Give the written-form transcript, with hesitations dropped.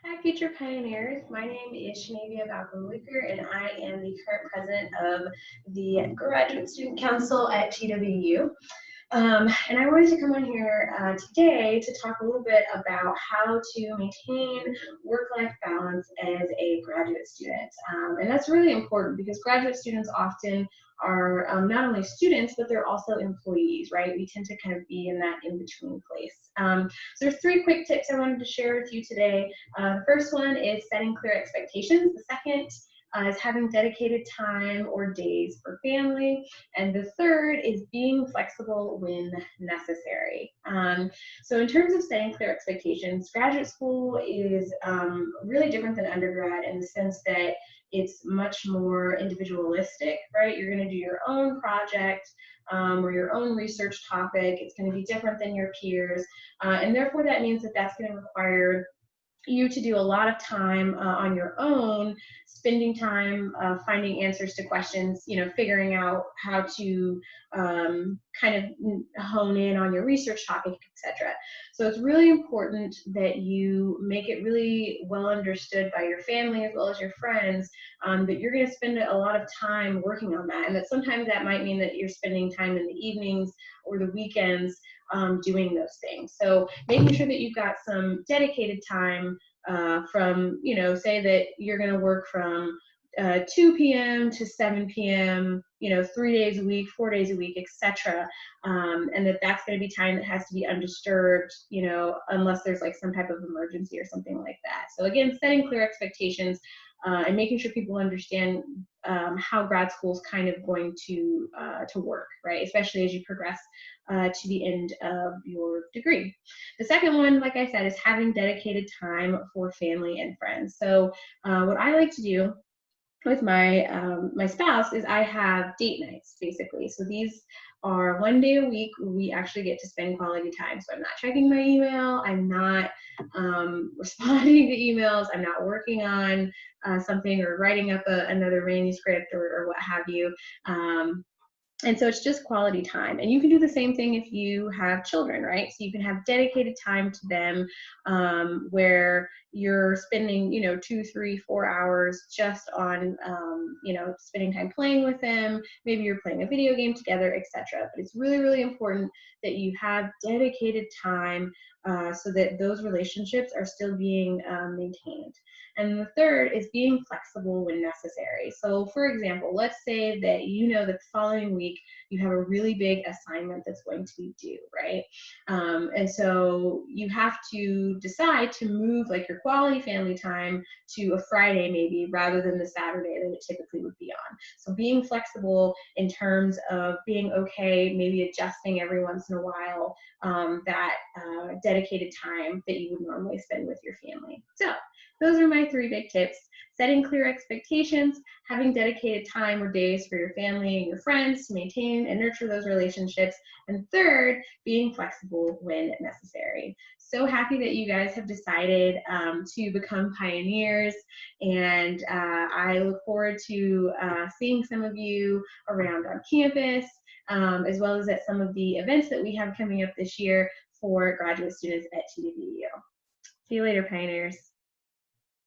Hi, future pioneers. My name is Shanavia Balcom-Luker, and I am the current president of the Graduate Student Council at TWU. And I wanted to come on here today to talk a little bit about how to maintain work-life balance as a graduate student. And that's really important because graduate students often are not only students, but they're also employees, right? We tend to kind of be in that in-between place. So there's three quick tips I wanted to share with you today. The first one is setting clear expectations. The second is having dedicated time or days for family. And the third is being flexible when necessary. So in terms of setting clear expectations, graduate school is really different than undergrad in the sense that it's much more individualistic, right? You're going to do your own project or your own research topic. It's going to be different than your peers. And therefore, that means that that's going to require you to do a lot of time on your own, spending time finding answers to questions, figuring out how to kind of hone in on your research topic, etc. So it's really important that you make it really well understood by your family as well as your friends that you're going to spend a lot of time working on that, and that sometimes that might mean that you're spending time in the evenings or the weekends doing those things. So making sure that you've got some dedicated time from, say that you're going to work from 2 p.m. to 7 p.m., 3 days a week, 4 days a week, etc. And that's going to be time that has to be undisturbed, unless there's like some type of emergency or something like that. So again, setting clear expectations and making sure people understand how grad school is kind of going to work, right? Especially as you progress to the end of your degree. The second one, like I said, is having dedicated time for family and friends. So what I like to do with my spouse is I have date nights basically. So these are 1 day a week where we actually get to spend quality time. So I'm not checking my email, I'm not responding to emails, I'm not working on something or writing up another manuscript or what have you. And so it's just quality time. And you can do the same thing if you have children, right? So you can have dedicated time to them where you're spending, 2, 3, 4 hours just on, spending time playing with them. Maybe you're playing a video game together, etc. But it's really, really important that you have dedicated time so that those relationships are still being maintained. And the third is being flexible when necessary. So for example, let's say that that the following week you have a really big assignment that's going to be due, right? And so you have to decide to move like your quality family time to a Friday maybe rather than the Saturday that it typically would be on. So being flexible in terms of being okay, maybe adjusting every once in a while that dedicated time that you would normally spend with your family. So those are my three big tips: setting clear expectations, having dedicated time or days for your family and your friends to maintain and nurture those relationships, and third, being flexible when necessary. So happy that you guys have decided to become pioneers, and I look forward to seeing some of you around on campus, as well as at some of the events that we have coming up this year for graduate students at TWU. See you later, pioneers.